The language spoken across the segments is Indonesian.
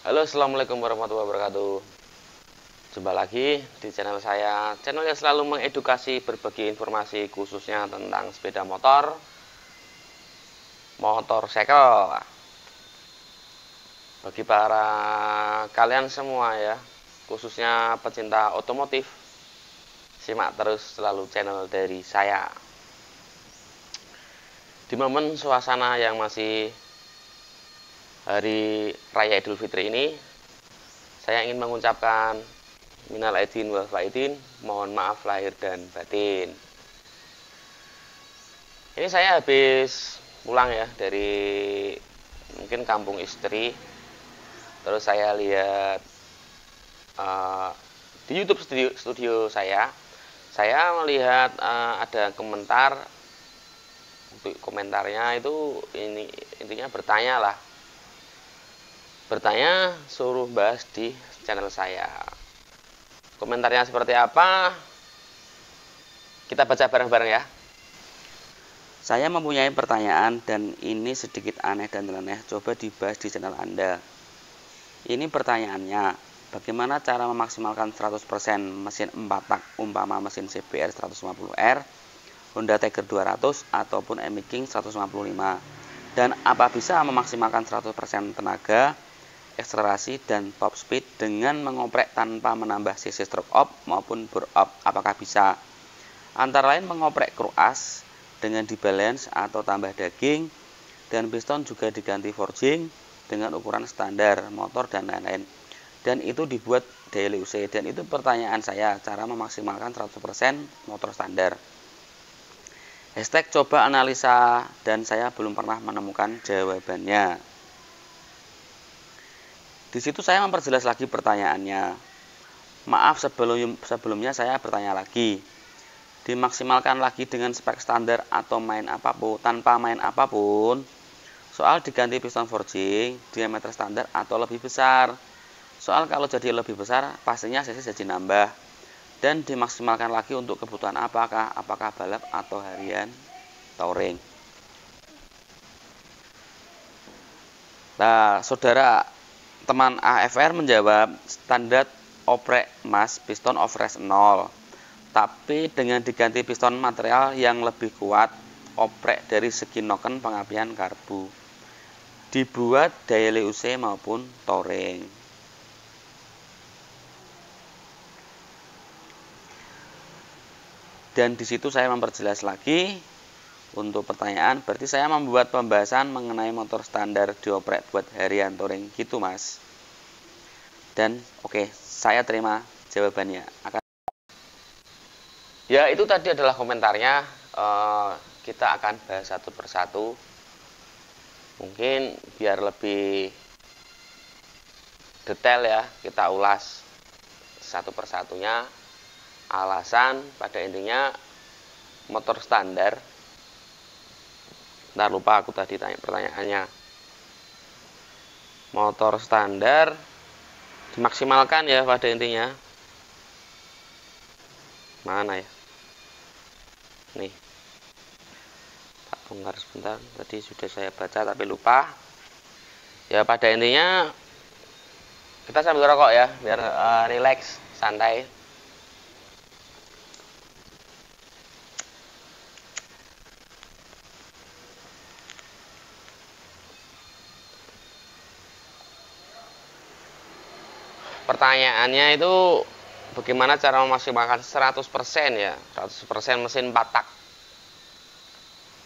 Halo, assalamualaikum warahmatullahi wabarakatuh. Jumpa lagi di channel saya, channel yang selalu mengedukasi berbagi informasi khususnya tentang sepeda motor, motorcycle. Bagi para kalian semua ya, khususnya pecinta otomotif, simak terus selalu channel dari saya. Di momen suasana yang masih Hari Raya Idul Fitri ini, saya ingin mengucapkan minal aidin wal faidin, mohon maaf lahir dan batin. Ini saya habis pulang ya dari mungkin kampung istri. Terus saya lihat di YouTube studio saya melihat ada komentarnya itu ini intinya bertanya suruh bahas di channel saya. Komentarnya seperti apa? Kita baca bareng-bareng ya. Saya mempunyai pertanyaan dan ini sedikit aneh dan nyeleneh. Coba dibahas di channel Anda. Ini pertanyaannya, bagaimana cara memaksimalkan 100% mesin 4 tak umpama mesin CBR 150R, Honda Tiger 200 ataupun Emi King 155, dan apa bisa memaksimalkan 100% tenaga, akselerasi dan top speed dengan mengoprek tanpa menambah cc stroke up maupun bore up? Apakah bisa? Antara lain mengoprek crush dengan dibalance atau tambah daging, dan piston juga diganti forging dengan ukuran standar motor dan lain-lain, dan itu dibuat daily UC. Dan itu pertanyaan saya, cara memaksimalkan 100% motor standar. Hashtag coba analisa, dan saya belum pernah menemukan jawabannya. Di situ saya memperjelas lagi pertanyaannya. Maaf sebelumnya saya bertanya lagi. Dimaksimalkan lagi dengan spek standar atau tanpa main apapun? Soal diganti piston forging, diameter standar atau lebih besar? Soal kalau jadi lebih besar, pastinya cc jadi nambah. Dan dimaksimalkan lagi untuk kebutuhan apakah? Apakah balap atau harian touring? Nah, saudara teman AFR menjawab, standar oprek mas, piston overrest 0, tapi dengan diganti piston material yang lebih kuat, oprek dari segi noken pengapian karbu, dibuat daily UC maupun touring. Dan di situ saya memperjelas lagi untuk pertanyaan, berarti saya membuat pembahasan mengenai motor standar dioprek buat harian touring gitu mas. Dan oke, saya terima jawabannya. Ya, itu tadi adalah komentarnya. Kita akan bahas satu persatu. Mungkin biar lebih detail ya, kita ulas satu persatunya. Alasan pada intinya motor standar. Ntar lupa aku tadi tanya pertanyaannya. Motor standar dimaksimalkan ya pada intinya. Mana ya? Nih. Tak bongkar sebentar. Tadi sudah saya baca tapi lupa. Ya pada intinya kita sambil rokok ya biar relax, santai. Pertanyaannya itu bagaimana cara memaksimalkan 100% ya, 100% mesin 4 tak.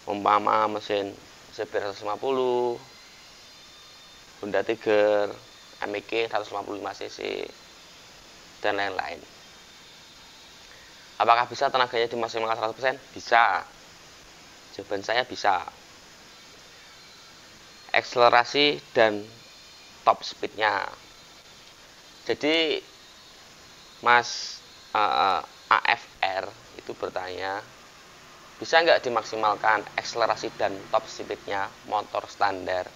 Umpama mesin CBR 150, Honda Tiger, Emi King 155 cc dan lain-lain. Apakah bisa tenaganya dimaksimalkan 100%? Bisa. Jawaban saya bisa. Akselerasi dan top speednya. Jadi Mas AFR itu bertanya, bisa nggak dimaksimalkan akselerasi dan top speednya motor standar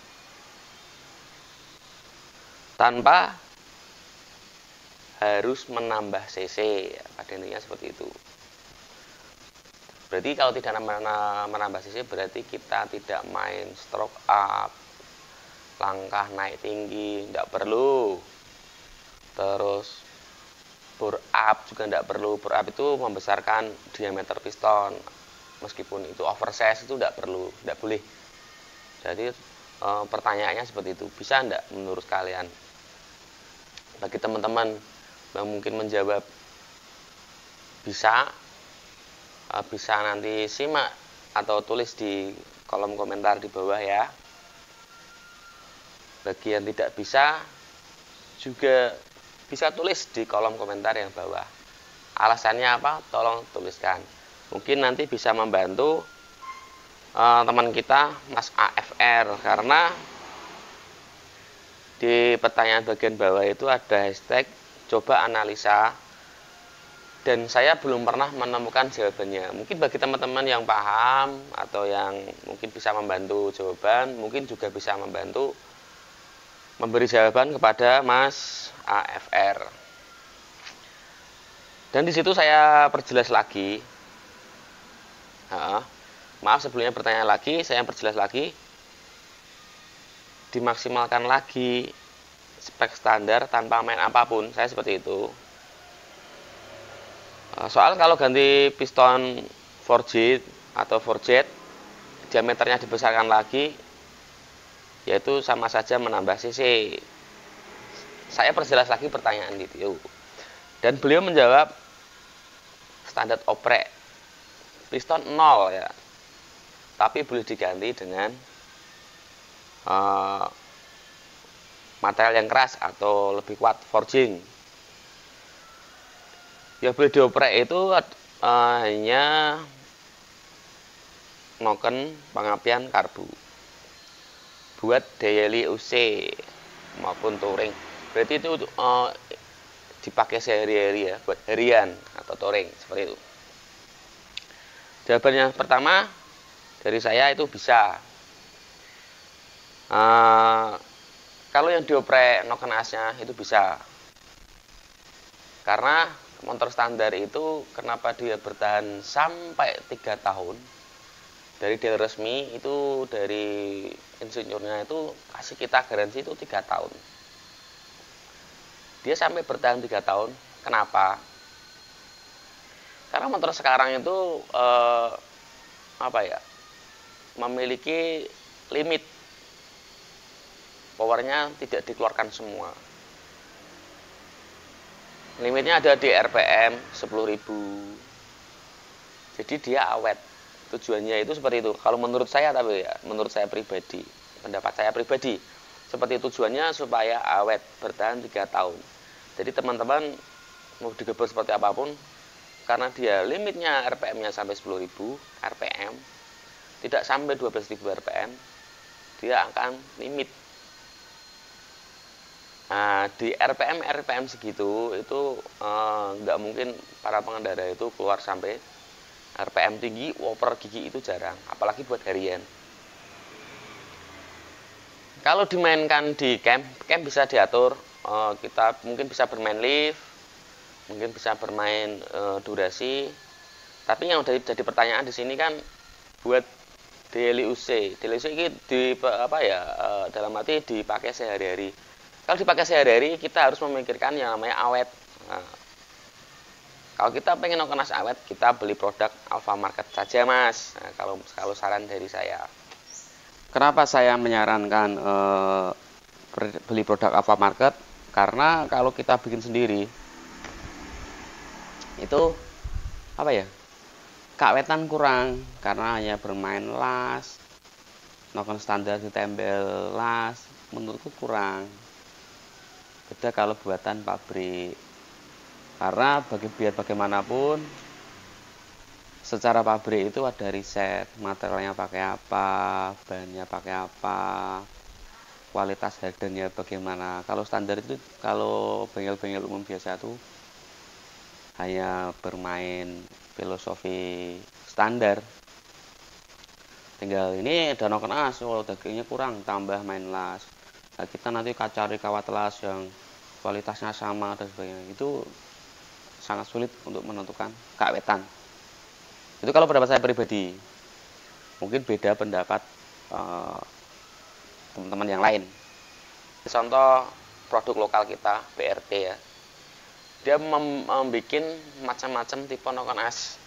tanpa harus menambah cc? Pada intinya seperti itu. Berarti kalau tidak menambah cc berarti kita tidak main stroke up, langkah naik tinggi tidak perlu. Terus bore up juga tidak perlu. Bore up itu membesarkan diameter piston, meskipun itu oversize itu tidak perlu, tidak boleh. Jadi pertanyaannya seperti itu. Bisa tidak menurut kalian? Bagi teman-teman yang mungkin menjawab bisa nanti simak atau tulis di kolom komentar di bawah ya. Bagi yang tidak bisa juga bisa tulis di kolom komentar yang bawah. Alasannya apa? Tolong tuliskan. Mungkin nanti bisa membantu teman kita Mas AFR, karena di pertanyaan bagian bawah itu ada hashtag coba analisa, dan saya belum pernah menemukan jawabannya. Mungkin bagi teman-teman yang paham atau yang mungkin bisa membantu jawaban, mungkin juga bisa membantu memberi jawaban kepada Mas AFR. Dan di situ saya perjelas lagi. Maaf sebelumnya pertanyaan lagi, saya perjelas lagi. Dimaksimalkan lagi spek standar tanpa main apapun, saya seperti itu. Soal kalau ganti piston 4J atau 4Jet, diameternya dibesarkan lagi, yaitu sama saja menambah cc. Saya perjelas lagi pertanyaan itu, dan beliau menjawab standar oprek piston 0 ya, tapi boleh diganti dengan material yang keras atau lebih kuat, forging. Ya boleh dioprek itu hanya noken pengapian karbu buat daily UC maupun touring. Berarti itu dipakai sehari-hari ya, buat harian atau touring, seperti itu. Jawabannya pertama dari saya itu bisa. Kalau yang dioprek noken asnya itu bisa, karena motor standar itu kenapa dia bertahan sampai 3 tahun. Dari dealer resmi itu, dari insinyurnya itu kasih kita garansi itu 3 tahun. Dia sampai bertahan 3 tahun. Kenapa? Karena motor sekarang itu memiliki limit. Powernya tidak dikeluarkan semua. Limitnya ada di RPM 10.000. Jadi dia awet. Tujuannya itu seperti itu. Kalau menurut saya, tapi ya, menurut saya pribadi, pendapat saya pribadi, seperti tujuannya supaya awet, bertahan 3 tahun. Jadi teman-teman mau digebor seperti apapun, karena dia limitnya RPM-nya sampai 10.000 RPM, tidak sampai 12.000 RPM, dia akan limit. Nah, di RPM segitu itu nggak mungkin para pengendara itu keluar sampai RPM tinggi, whopper gigi itu jarang, apalagi buat harian. Kalau dimainkan di camp bisa diatur, kita mungkin bisa bermain lift, mungkin bisa bermain durasi. Tapi yang jadi pertanyaan di sini kan buat daily UC. Daily UC ini dalam arti dipakai sehari-hari. Kalau dipakai sehari-hari, kita harus memikirkan yang namanya awet. Nah, kalau kita pengen noken as awet, kita beli produk Alfa Market saja, Mas. Nah, kalau saran dari saya. Kenapa saya menyarankan beli produk Alfa Market? Karena kalau kita bikin sendiri, itu keawetan kurang, karena hanya bermain las, noken standar ditempel las, menurutku kurang. Beda kalau buatan pabrik. Karena biar bagaimanapun secara pabrik itu ada riset, materialnya pakai apa, bahannya pakai apa, kualitas hardennya bagaimana. Kalau standar itu, kalau bengkel-bengkel umum biasa itu hanya bermain filosofi standar. Tinggal ini ada noken as, kalau dagingnya kurang tambah main las. Nah, kita nanti cari kawat las yang kualitasnya sama dan sebagainya. Itu sangat sulit untuk menentukan keawetan. Itu kalau pendapat saya pribadi. Mungkin beda pendapat teman-teman yang lain. Contoh produk lokal kita BRT ya, dia membuat macam-macam tipe noken es.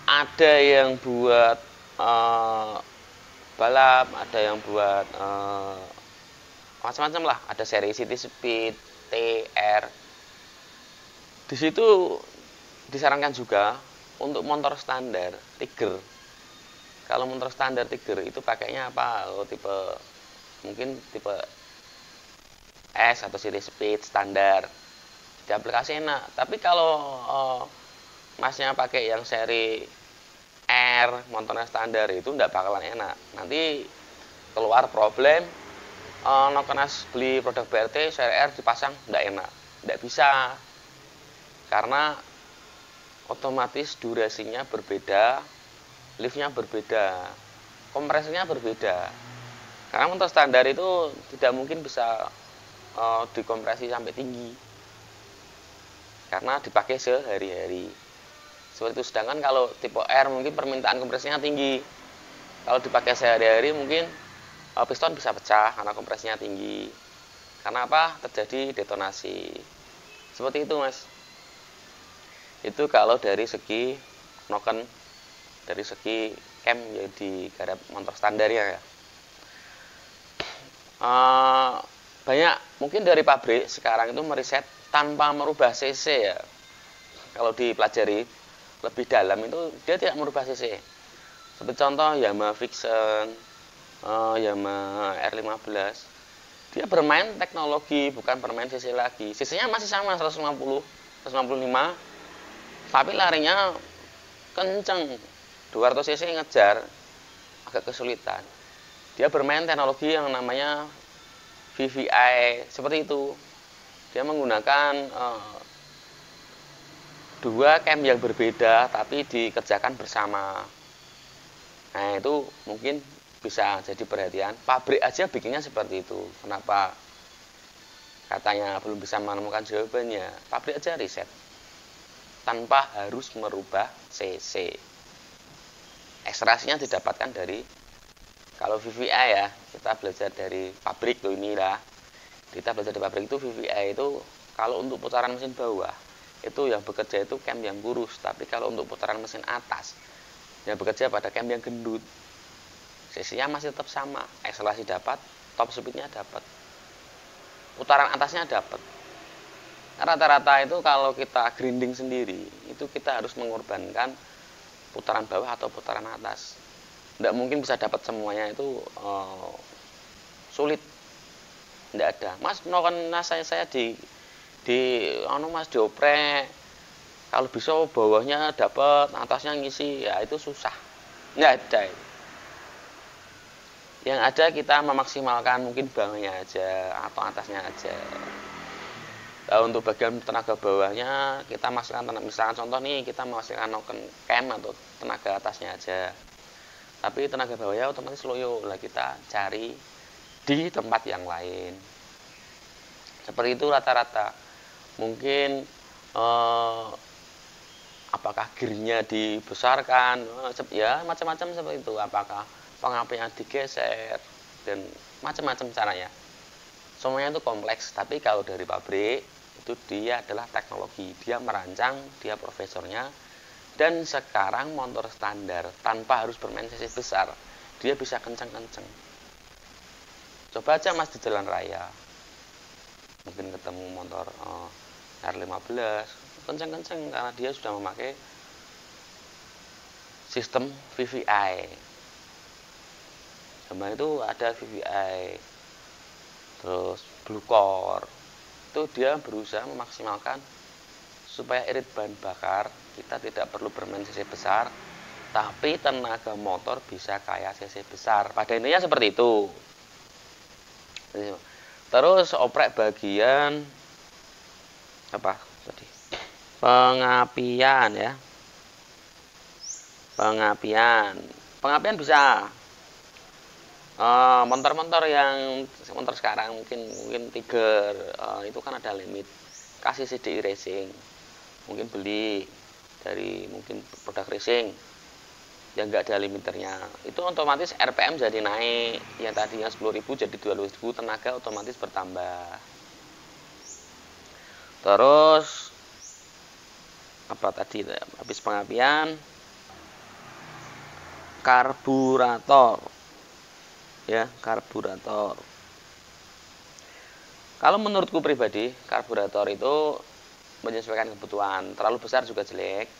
Ada yang buat balap, ada yang buat macam-macam lah, ada seri City Speed, TR. Di situ disarankan juga untuk motor standar Tiger. Kalau motor standar Tiger itu pakainya apa? Mungkin tipe S atau City Speed standar. Di aplikasi enak. Tapi kalau masnya pakai yang seri R, motornya standar, itu enggak bakalan enak. Nanti keluar problem, nokenas beli produk BRT seri R dipasang enggak enak, enggak bisa, karena otomatis durasinya berbeda, liftnya berbeda, kompresinya berbeda. Karena motor standar itu tidak mungkin bisa dikompresi sampai tinggi, karena dipakai sehari-hari. Seperti itu. Sedangkan kalau tipe R mungkin permintaan kompresinya tinggi. Kalau dipakai sehari-hari mungkin piston bisa pecah karena kompresinya tinggi. Karena apa? Terjadi detonasi. Seperti itu, Mas. Itu kalau dari segi noken, dari segi cam ya digarap motor standarnya ya. Banyak mungkin dari pabrik sekarang itu meriset tanpa merubah cc ya. Kalau dipelajari lebih dalam itu dia tidak merubah cc. Seperti contoh Yamaha Vixion, Yamaha R15, dia bermain teknologi, bukan bermain cc lagi. Cc-nya masih sama 150, 155, tapi larinya kenceng. 200 cc ngejar agak kesulitan. Dia bermain teknologi yang namanya VVI, seperti itu. Dia menggunakan dua cam yang berbeda tapi dikerjakan bersama. Nah, itu mungkin bisa jadi perhatian. Pabrik aja bikinnya seperti itu. Kenapa katanya belum bisa menemukan jawabannya? Pabrik aja riset tanpa harus merubah cc. Ekstraksinya didapatkan dari, kalau VVI ya, kita belajar dari pabrik tuh inilah. Kita belajar di pabrik itu VVI itu kalau untuk putaran mesin bawah itu yang bekerja itu cam yang lurus, tapi kalau untuk putaran mesin atas yang bekerja pada cam yang gendut. Cc-nya masih tetap sama, akselerasi dapat, top speed-nya dapat, putaran atasnya dapat. Rata-rata itu kalau kita grinding sendiri itu kita harus mengorbankan putaran bawah atau putaran atas. Tidak mungkin bisa dapat semuanya, itu sulit. Tidak ada. Mas, noken saya di Mas dioprek, kalau bisa bawahnya dapat, atasnya ngisi, ya itu susah. Nggak ada. Yang ada kita memaksimalkan mungkin bawahnya aja atau atasnya aja. Nah, untuk bagian tenaga bawahnya kita masukkan, misalkan contoh nih, kita masukkan noken cam atau tenaga atasnya aja. Tapi tenaga bawahnya otomatis loyo lah, kita cari di tempat yang lain. Seperti itu rata-rata. Mungkin apakah gearnya dibesarkan, ya macam-macam seperti itu. Apakah pengapian digeser dan macam-macam caranya. Semuanya itu kompleks. Tapi kalau dari pabrik itu dia adalah teknologi, dia merancang, dia profesornya. Dan sekarang motor standar tanpa harus bermain cc besar, dia bisa kenceng-kenceng. Coba aja Mas di jalan raya, mungkin ketemu motor R15 kenceng-kenceng karena dia sudah memakai sistem VVI. Sama itu ada VVI, terus Blue Core, itu dia berusaha memaksimalkan supaya irit bahan bakar kita tidak perlu bermain cc besar, tapi tenaga motor bisa kayak cc besar. Pada intinya seperti itu. Terus oprek bagian apa tadi? Pengapian ya. Pengapian bisa. Motor-motor yang motor sekarang mungkin Tiger, itu kan ada limit. Kasih CDI Racing. Mungkin beli dari mungkin produk racing. yang enggak ada limiternya, itu otomatis RPM jadi naik, yang tadinya 10.000 jadi 12.000, tenaga otomatis bertambah. Terus apa tadi, habis pengapian, karburator ya, karburator. Kalau menurutku pribadi, karburator itu menyesuaikan kebutuhan. Terlalu besar juga jelek,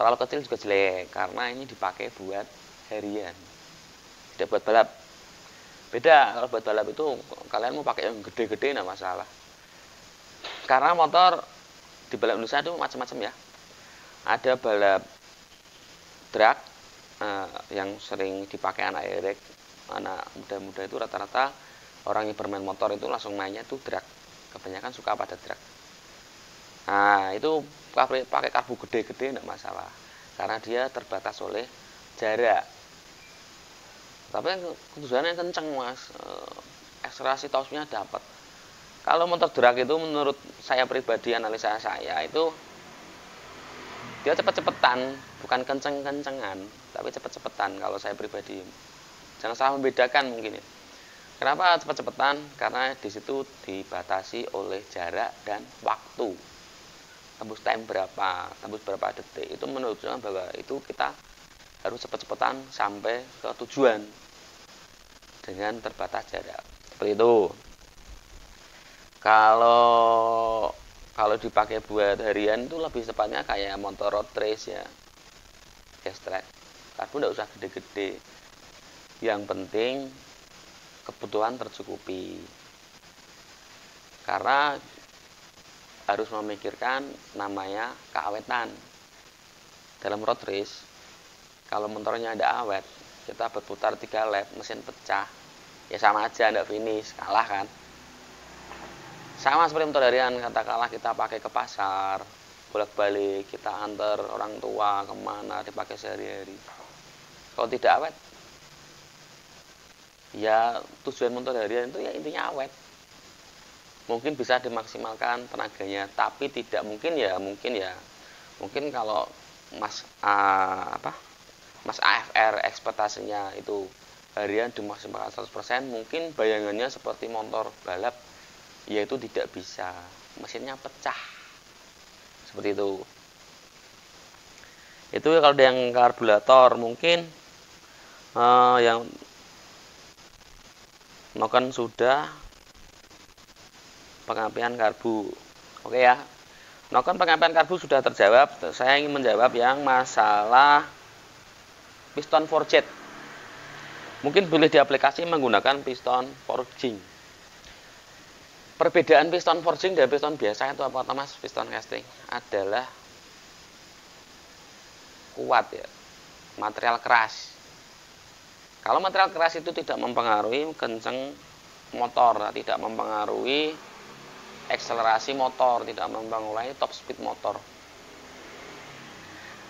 terlalu kecil juga jelek, karena ini dipakai buat harian, tidak buat balap. Beda, kalau buat balap itu kalian mau pakai yang gede-gede enggak masalah. Karena motor di balap Indonesia itu macam-macam ya. Ada balap drag yang sering dipakai anak erek, anak muda-muda itu rata-rata orang yang bermain motor itu langsung mainnya tuh drag. Kebanyakan suka pada drag. Nah, itu pakai karbu gede-gede enggak masalah. Karena dia terbatas oleh jarak. Tapi kedudukannya kenceng, Mas. Akselerasi torsinya dapat. Kalau motor drag itu menurut saya pribadi, analisa saya itu dia cepet-cepetan, bukan kenceng-kencengan, tapi cepet-cepetan kalau saya pribadi. Jangan salah membedakan mungkin ya. Kenapa cepet-cepetan? Karena di situ dibatasi oleh jarak dan waktu. Tembus time berapa, tembus berapa detik. Itu menunjukkan bahwa itu kita harus cepet-cepetan sampai ke tujuan dengan terbatas jarak. Seperti itu. Kalau dipakai buat harian itu lebih tepatnya kayak motor road race ya, gas track. Karbu tidak usah gede-gede. Yang penting kebutuhan tercukupi. Karena harus memikirkan namanya keawetan. Dalam road race, kalau motornya ada awet, kita berputar 3 lap, mesin pecah, ya sama aja, tidak finish, kalah kan. Sama seperti motor harian, katakanlah kita pakai ke pasar, bolak-balik, kita antar orang tua kemana, dipakai sehari-hari. Kalau tidak awet, ya tujuan motor harian itu ya intinya awet. Mungkin bisa dimaksimalkan tenaganya, tapi tidak mungkin kalau Mas AFR ekspektasinya itu harian dimaksimalkan 100%, mungkin bayangannya seperti motor balap, yaitu tidak bisa, mesinnya pecah. Seperti itu. Itu kalau yang karburator, mungkin yang noken sudah, pengapian karbu. Oke ya. Noken pengapian karbu sudah terjawab. Saya ingin menjawab yang masalah piston forged. Mungkin boleh diaplikasi menggunakan piston forging. Perbedaan piston forging dan piston biasa itu apa, Mas? Piston casting adalah kuat ya, material keras. Kalau material keras itu tidak mempengaruhi kenceng motor, tidak mempengaruhi akselerasi motor, tidak mempengaruhi top speed motor.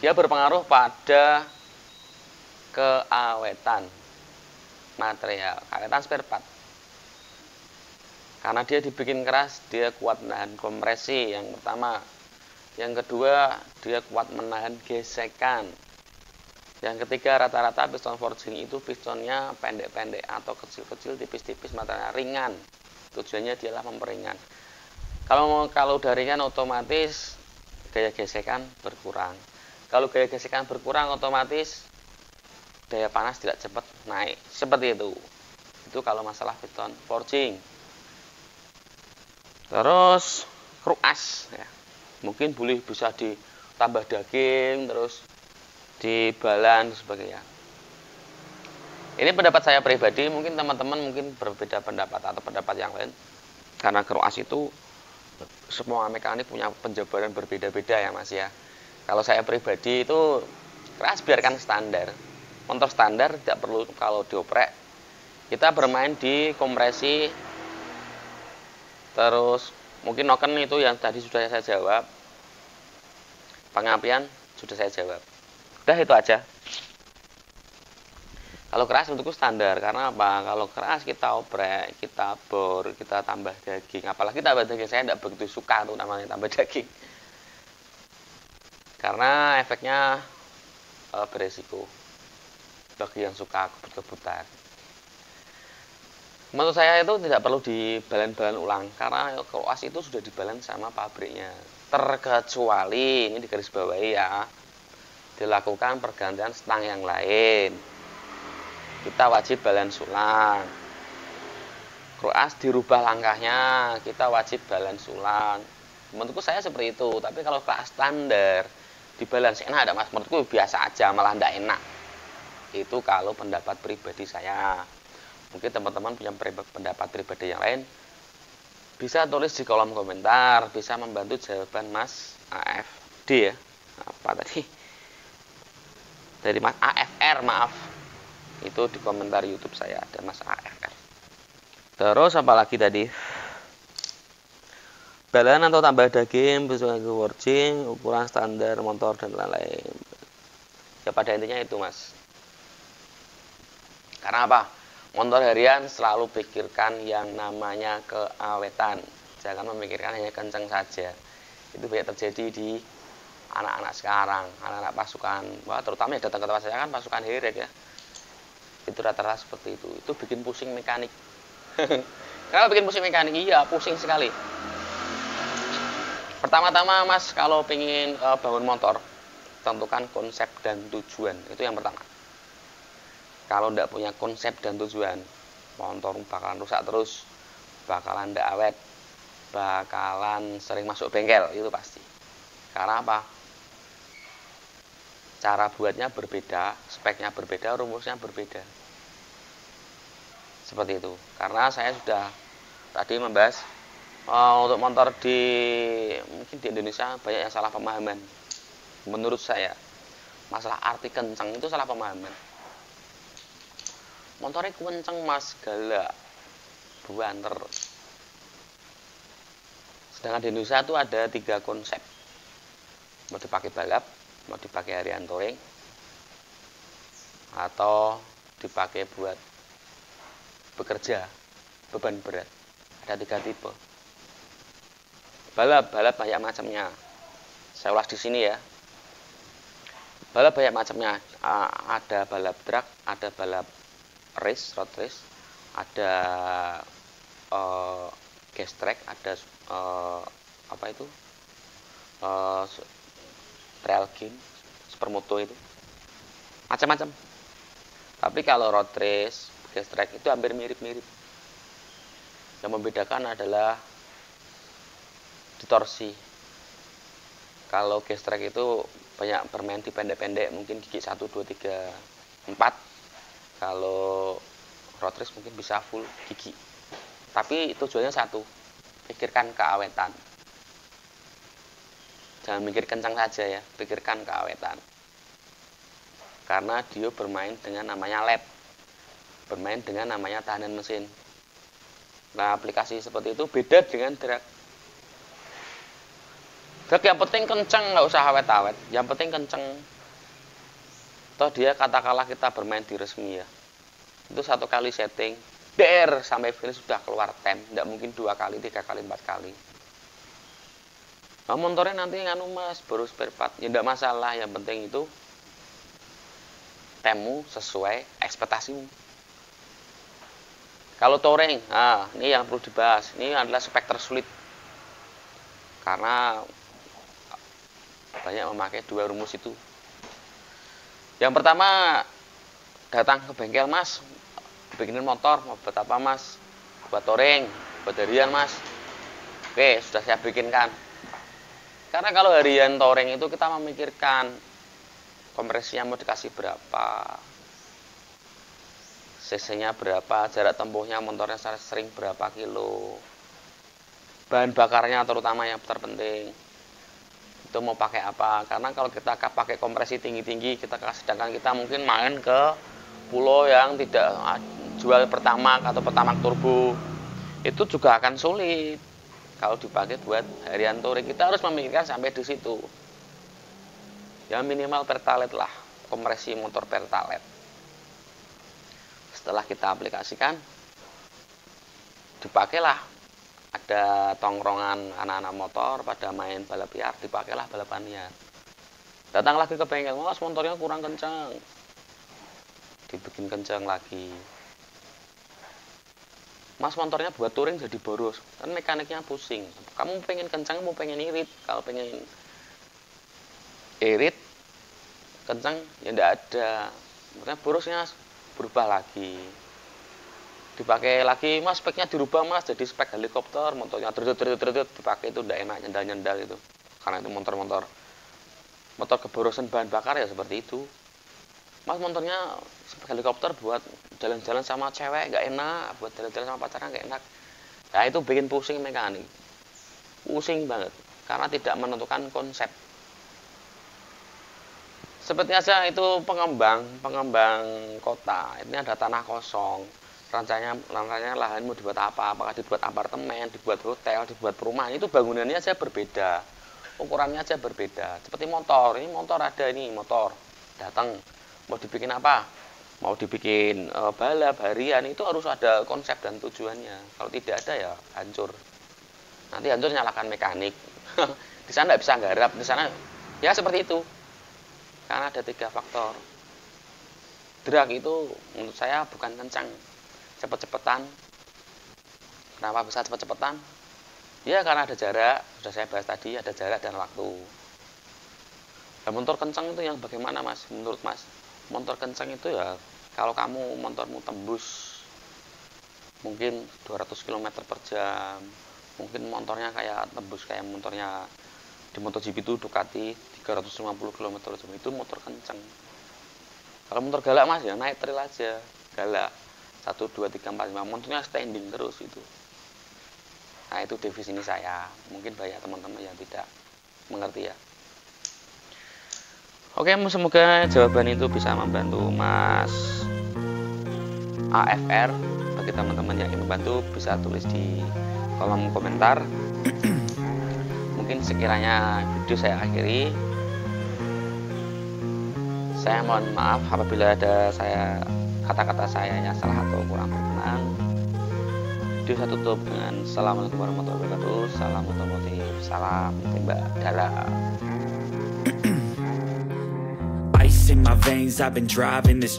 Dia berpengaruh pada keawetan material, keawetan spare part. Karena dia dibikin keras, dia kuat menahan kompresi yang pertama. Yang kedua, dia kuat menahan gesekan. Yang ketiga, rata-rata piston forging itu pistonnya pendek-pendek atau kecil-kecil, tipis-tipis, materialnya ringan. Tujuannya dialah memperingan. Kalau udah ringan, otomatis gaya gesekan berkurang. Kalau gaya gesekan berkurang, otomatis daya panas tidak cepat naik. Seperti itu. Itu kalau masalah piston forging. Terus kruas ya. Mungkin bisa ditambah daging, terus dibalan sebagainya. Ini pendapat saya pribadi, mungkin teman-teman mungkin berbeda pendapat atau pendapat yang lain. Karena kruas itu semua mekanik punya penjabaran berbeda-beda ya, Mas ya. Kalau saya pribadi itu keras biarkan standar. Motor standar tidak perlu kalau dioprek. Kita bermain di kompresi. Terus mungkin noken itu yang tadi sudah saya jawab. Pengapian sudah saya jawab. Udah itu aja. Kalau keras menurutku standar, karena apa? Kalau keras kita oprek, kita bor, kita tambah daging. Apalagi tambah daging, saya tidak begitu suka tuh namanya tambah daging. Karena efeknya beresiko. bagi yang suka kebut-kebutan. Menurut saya itu tidak perlu dibalen-balen ulang karena Kroas itu sudah dibalen sama pabriknya. Terkecuali ini digarisbawahi ya, dilakukan pergantian stang yang lain, kita wajib balance ulang. Kroas dirubah langkahnya, kita wajib balance ulang. Menurutku saya seperti itu. Tapi kalau kelas standar dibalance enak ada mas, menurutku biasa aja, malah tidak enak. Itu kalau pendapat pribadi saya. Mungkin teman-teman punya pendapat pribadi yang lain, bisa tulis di kolom komentar, bisa membantu jawaban Mas AFD ya. Apa tadi? Dari Mas AFR, maaf. Itu di komentar YouTube saya ada Mas AFR. Terus apa lagi tadi? Balan atau tambah daging, besok forging, ukuran standar motor dan lain-lain. Ya pada intinya itu mas. Karena apa? Motor harian selalu pikirkan yang namanya keawetan. Jangan memikirkan hanya kenceng saja. Itu banyak terjadi di anak-anak sekarang, anak-anak pasukan. Wah, terutama yang datang ke tempat saya kan pasukan herek ya. Itu rata-rata seperti itu. Itu bikin pusing mekanik. Kenapa bikin pusing mekanik? Iya, pusing sekali. Pertama-tama mas, kalau pengen bangun motor, tentukan konsep dan tujuan. Itu yang pertama. Kalau tidak punya konsep dan tujuan, motor bakalan rusak terus, bakalan tidak awet, bakalan sering masuk bengkel, itu pasti. Karena apa? Cara buatnya berbeda, speknya berbeda, rumusnya berbeda. Seperti itu. Karena saya sudah tadi membahas untuk motor mungkin di Indonesia banyak yang salah pemahaman. Menurut saya, masalah arti kencang itu salah pemahaman. Motornya kenceng mas, galak, buanter. Sedangkan di Indonesia itu ada 3 konsep. Mau dipakai balap, mau dipakai harian touring, atau dipakai buat bekerja, beban berat. Ada 3 tipe. Balap banyak macamnya. Saya ulas di sini ya. Balap banyak macamnya. Ada balap truk, ada balap race, road race, ada gas track, ada trail game, supermoto itu, macam-macam. Tapi kalau road race, gas track itu hampir mirip-mirip. Yang membedakan adalah distorsi. Kalau gas track itu banyak bermain di pendek-pendek, mungkin gigi 1, 2, 3, 4. Kalau road race mungkin bisa full gigi. Tapi tujuannya satu, pikirkan keawetan. Jangan mikir kencang saja ya, pikirkan keawetan. Karena dia bermain dengan namanya led, bermain dengan namanya tahanan mesin. Nah, aplikasi seperti itu beda dengan drag. Drag yang penting kencang, nggak usah awet-awet. Yang penting kencang. Toh dia katakanlah kita bermain di resmi ya, itu 1 kali setting sampai finish sudah keluar tem, tidak mungkin 2 kali, 3 kali, 4 kali. Nah, motornya nanti mas baru spare part ya tidak masalah, yang penting itu temmu sesuai ekspektasimu. Kalau touring, ini yang perlu dibahas, ini adalah spek tersulit karena banyak memakai 2 rumus itu. Yang pertama, datang ke bengkel mas, bikinin motor, mau buat apa mas? Buat touring, buat harian mas. Oke, sudah saya bikinkan. Karena kalau harian touring itu kita memikirkan kompresinya mau dikasih berapa, cc-nya berapa, jarak tempuhnya motornya sering berapa kilo, bahan bakarnya terutama yang terpenting. Itu mau pakai apa? Karena kalau kita pakai kompresi tinggi-tinggi, sedangkan kita mungkin main ke pulau yang tidak jual pertamax atau pertamax turbo, itu juga akan sulit. Kalau dipakai buat harian touring, kita harus memikirkan sampai di situ. Ya minimal pertalite lah, kompresi motor pertalite. Setelah kita aplikasikan, dipakailah. Ada tongkrongan anak-anak motor pada main balap liar, dipakailah balapan liar. Datang lagi ke bengkel, mas motornya kurang kencang, dibikin kencang lagi. Mas, motornya buat touring jadi boros, kan mekaniknya pusing. Kamu pengen kencang, mau pengen irit. Kalau pengen irit kencang ya enggak ada, makanya borosnya berubah lagi, dipakai lagi. Mas, speknya dirubah Mas, jadi spek helikopter, motornya terus dipakai, itu enggak enak, nyendal itu, karena itu motor keborosan bahan bakar ya seperti itu. Mas, motornya spek helikopter buat jalan-jalan sama cewek nggak enak, buat jalan-jalan sama pacarnya nggak enak. Nah, itu bikin pusing mekanik, pusing banget, karena tidak menentukan konsep. Seperti aja itu pengembang kota, ini ada tanah kosong, rancanya lahan mau dibuat apa, apakah dibuat apartemen, dibuat hotel, dibuat perumahan, itu bangunannya aja berbeda, ukurannya aja berbeda. Seperti motor, ini motor ada, ini motor datang mau dibikin apa, mau dibikin balap harian, itu harus ada konsep dan tujuannya. Kalau tidak ada ya hancur, nanti hancur nyalakan mekanik. Di sana nggak bisa nggarap, di sana ya seperti itu, karena ada 3 faktor. Drag itu menurut saya bukan kencang, cepet-cepetan. Kenapa bisa cepet-cepetan? Ya karena ada jarak, sudah saya bahas tadi, ada jarak dan waktu. Nah, motor kencang itu yang bagaimana Mas, menurut Mas? Motor kencang itu ya kalau kamu motormu tembus mungkin 200 km per jam, mungkin motornya kayak tembus kayak motornya di MotoGP itu Ducati 350 km per jam, itu motor kencang. Kalau motor galak Mas ya naik trail aja, galak 1, 2, 3, 4, 5, motornya standing terus itu. Nah, itu definisi saya, mungkin banyak teman-teman yang tidak mengerti ya. Oke, semoga jawaban itu bisa membantu Mas AFR. Bagi teman-teman yang ingin membantu bisa tulis di kolom komentar. Mungkin sekiranya video saya akhiri. Saya mohon maaf apabila ada kata-kata saya yang salah atau kurang berkenan. Video saya tutup dengan Assalamualaikum warahmatullahi wabarakatuh. Salam otomotif, salam tembak dalam. In my veins, I've been driving this